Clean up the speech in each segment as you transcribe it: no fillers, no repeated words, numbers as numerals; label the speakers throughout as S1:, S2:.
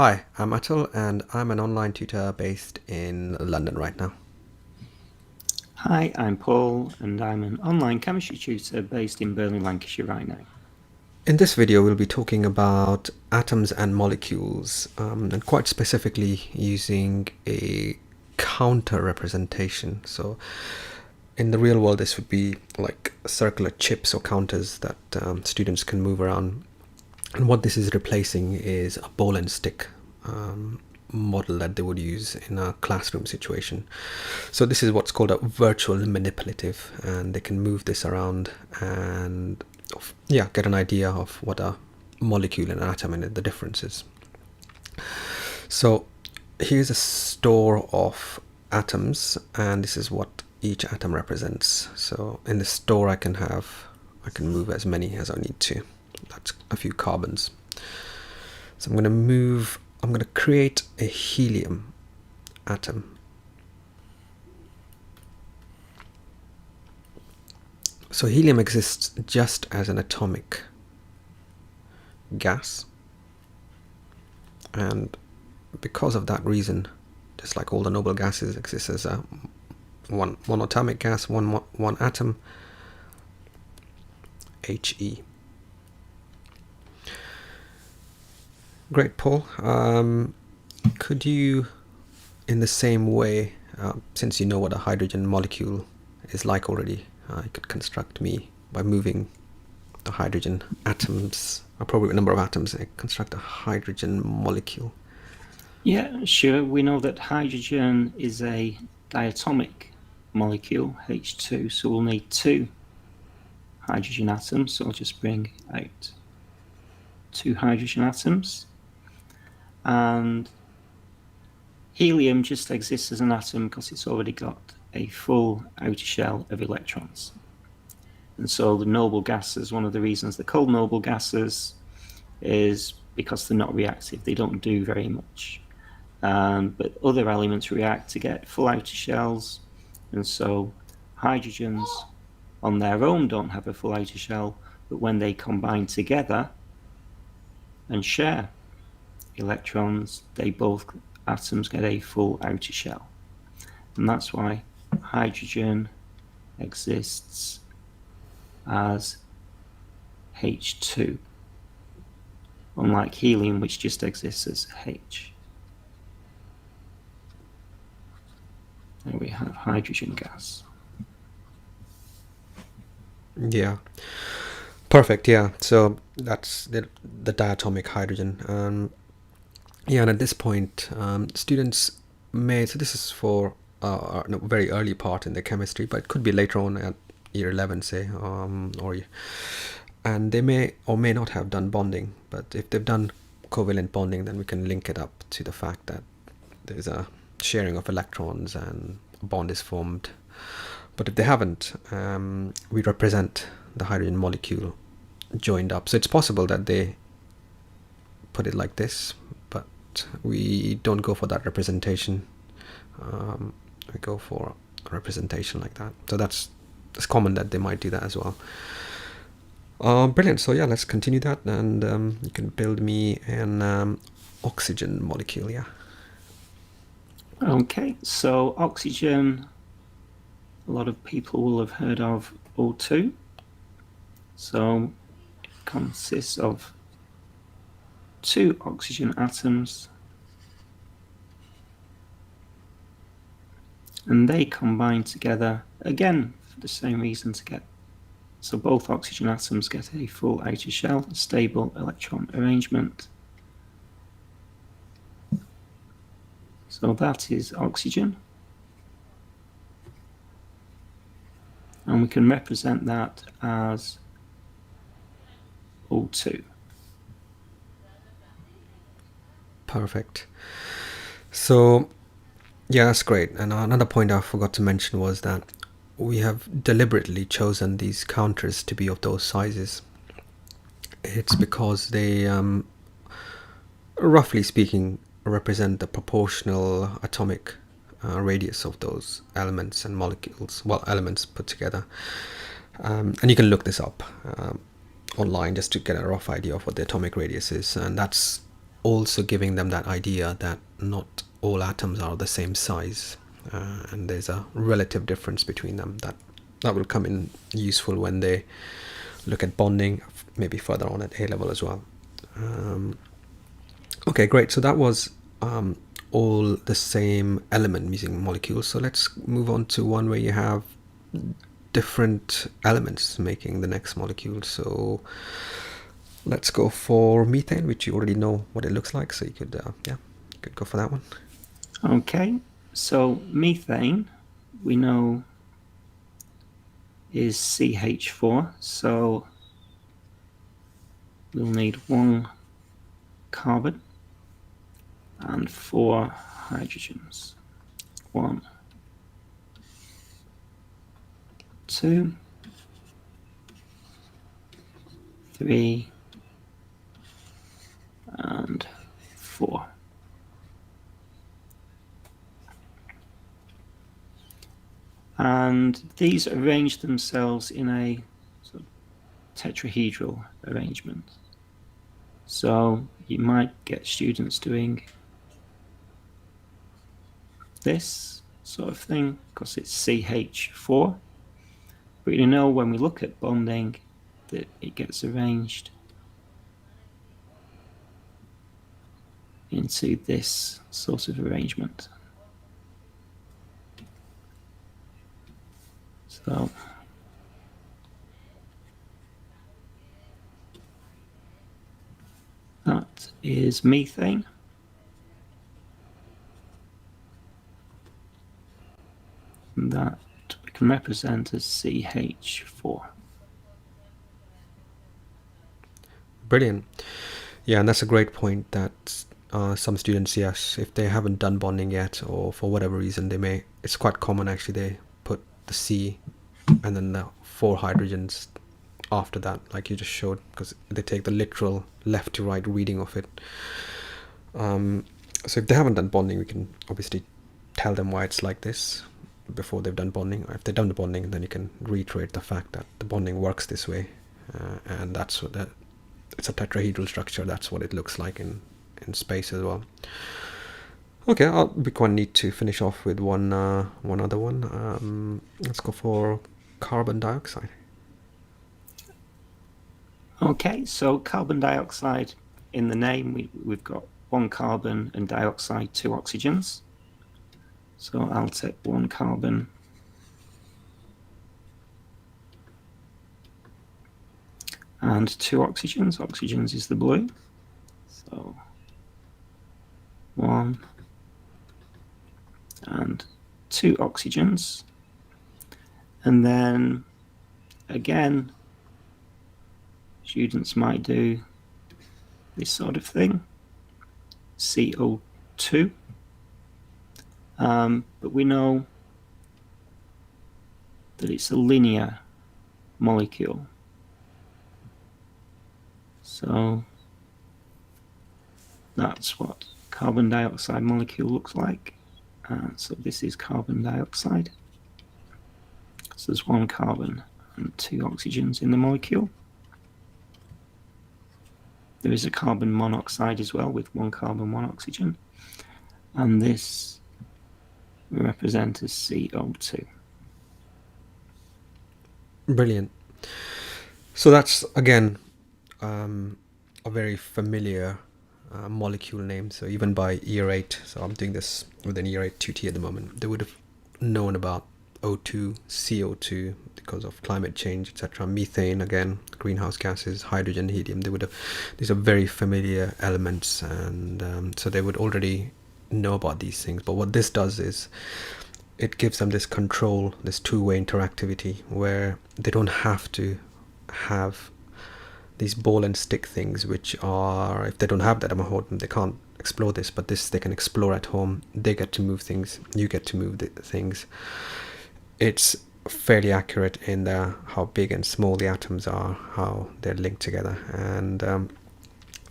S1: Hi, I'm Atul and I'm an online tutor based in London right now.
S2: Hi, I'm Paul and I'm an online chemistry tutor based in Burnley, Lancashire right now.
S1: In this video, we'll be talking about atoms and molecules, and quite specifically using a counter representation. So, in the real world, this would be like circular chips or counters that students can move around. And what this is replacing is a ball and stick model that they would use in a classroom situation. So this is what's called a virtual manipulative, and they can move this around and get an idea of what a molecule and an atom and the differences. So here's a store of atoms, and this is what each atom represents. So in the store I can move as many as I need to. That's a few carbons. So I'm going to create a helium atom. So helium exists just as an atomic gas, and because of that reason, just like all the noble gases, exists as a one atomic gas, one atom, He. Great, Paul. Could you, in the same way, since you know what a hydrogen molecule is like already, you could construct me by moving the hydrogen atoms, appropriate number of atoms, and construct a hydrogen molecule.
S2: Yeah, sure. We know that hydrogen is a diatomic molecule, H2, so we'll need two hydrogen atoms. So I'll just bring out two hydrogen atoms. And helium just exists as an atom because it's already got a full outer shell of electrons. And so the noble gases, one of the reasons they're called noble gases is because they're not reactive. They don't do very much. But other elements react to get full outer shells. And so hydrogens on their own don't have a full outer shell, but when they combine together and share electrons, both atoms get a full outer shell. And that's why hydrogen exists as H2, unlike helium, which just exists as H. There we have hydrogen gas.
S1: Yeah. Perfect. Yeah. So that's the diatomic hydrogen. And at this point, students may. So this is for a very early part in the chemistry, but it could be later on at year 11, say, and they may or may not have done bonding. But if they've done covalent bonding, then we can link it up to the fact that there's a sharing of electrons and a bond is formed. But if they haven't, we represent the hydrogen molecule joined up. So it's possible that they put it like this, but we don't go for that representation. We go for a representation like that. So it's common that they might do that as well. Brilliant. So yeah, let's continue that, and you can build me an oxygen molecule. Yeah.
S2: Okay, so oxygen, a lot of people will have heard of O2. So it consists of two oxygen atoms, and they combine together again for the same reason to get. So both oxygen atoms get a full outer shell, a stable electron arrangement. So that is oxygen. And we can represent that as O2.
S1: Perfect. So yeah, that's great. And another point I forgot to mention was that we have deliberately chosen these counters to be of those sizes. It's because they, roughly speaking, represent the proportional atomic radius of those elements and molecules, well, elements put together. And you can look this up online just to get a rough idea of what the atomic radius is. And that's also giving them that idea that not all atoms are the same size, and there's a relative difference between them that will come in useful when they look at bonding, maybe further on at A level as well. Okay, great. So that was all the same element using molecules. So let's move on to one where you have different elements making the next molecule. So let's go for methane, which you already know what it looks like. So you could, you could go for that one.
S2: Okay, so methane, we know, is CH4, so we'll need 1 carbon and 4 hydrogens. 1, 2, 3, and 4. And these arrange themselves in a sort of tetrahedral arrangement. So you might get students doing this sort of thing because it's CH4. But you know, when we look at bonding, that it gets arranged into this sort of arrangement. So that is methane. And that we can represent as CH4.
S1: Brilliant. Yeah, and that's a great point that some students, yes, if they haven't done bonding yet, or for whatever reason, it's quite common actually, they put the C and then the 4 hydrogens after that, like you just showed, because they take the literal left to right reading of it. So if they haven't done bonding, we can obviously tell them why it's like this before they've done bonding. If they've done the bonding, then you can reiterate the fact that the bonding works this way, and that's what it's a tetrahedral structure. That's what it looks like in space as well. Okay, we quite need to finish off with one other one. Let's go for carbon dioxide.
S2: Okay, so carbon dioxide, in the name, we've got 1 carbon and dioxide, 2 oxygens. So I'll take 1 carbon and 2 oxygens. Oxygens is the blue. So 1 and 2 oxygens. And then again, students might do this sort of thing, CO2. But we know that it's a linear molecule. So that's what carbon dioxide molecule looks like. So this is carbon dioxide. So there's 1 carbon and 2 oxygens in the molecule. There is a carbon monoxide as well with 1 carbon, 1 oxygen. And this we represent as CO2.
S1: Brilliant. So that's, again, a very familiar molecule name. So even by year 8, so I'm doing this with an year 8 2T at the moment, they would have known about O2, CO2 because of climate change, etc. Methane, again, greenhouse gases, hydrogen, helium. These are very familiar elements, and so they would already know about these things. But what this does is it gives them this control, this two-way interactivity, where they don't have to have these ball and stick things, which are, if they don't have that at home, they can't explore this, but this they can explore at home. They get to move things, you get to move the things. It's fairly accurate in how big and small the atoms are, how they're linked together, and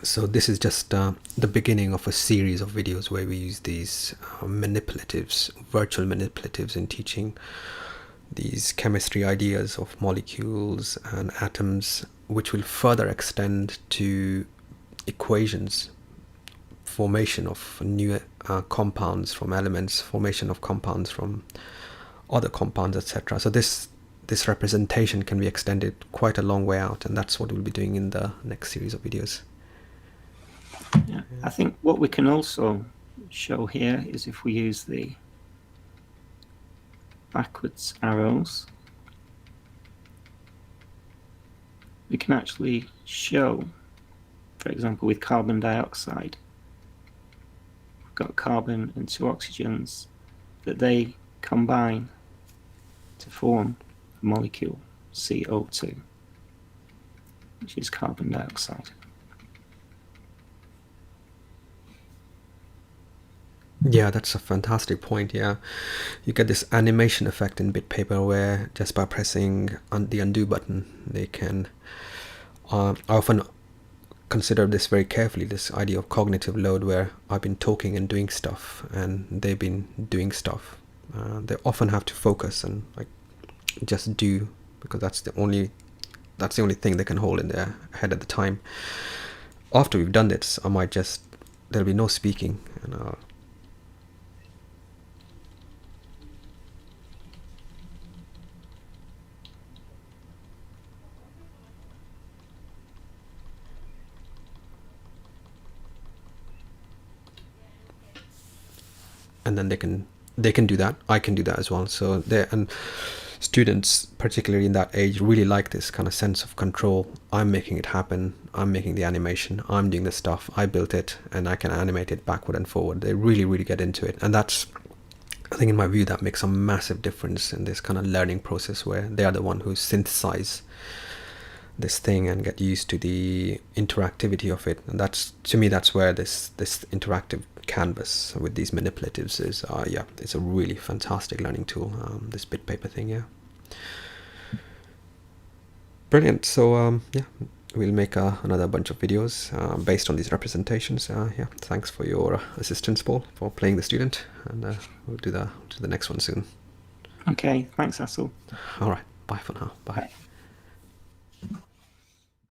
S1: so this is just the beginning of a series of videos where we use these manipulatives, virtual manipulatives, in teaching these chemistry ideas of molecules and atoms, which will further extend to equations formation of new compounds from elements, formation of compounds from other compounds, etc. So this representation can be extended quite a long way out, and that's what we'll be doing in the next series of videos.
S2: Yeah. I think what we can also show here is if we use the backwards arrows, we can actually show, for example, with carbon dioxide, we've got carbon and 2 oxygens, that they combine to form a molecule CO2, which is carbon dioxide.
S1: Yeah, that's a fantastic point. Yeah, you get this animation effect in bit paper where just by pressing the undo button, they can. I often consider this very carefully, this idea of cognitive load, where I've been talking and doing stuff and they've been doing stuff. They often have to focus and like just do, because that's the only thing they can hold in their head at the time. After we've done this, I might just, there'll be no speaking, and then they can do that. I can do that as well. So and students, particularly in that age, really like this kind of sense of control. I'm making it happen. I'm making the animation. I'm doing the stuff. I built it, and I can animate it backward and forward. They really, really get into it, and that's, I think, in my view, that makes a massive difference in this kind of learning process, where they are the one who synthesize this thing and get used to the interactivity of it. And that's, to me, that's where this interactive canvas with these manipulatives is, yeah, it's a really fantastic learning tool, this bit paper thing. Yeah, brilliant. So yeah, we'll make another bunch of videos based on these representations. Yeah, thanks for your assistance, Paul, for playing the student, and we'll do the next one soon.
S2: Okay, thanks, Atul.
S1: All right, bye for now. Bye.
S2: Bye.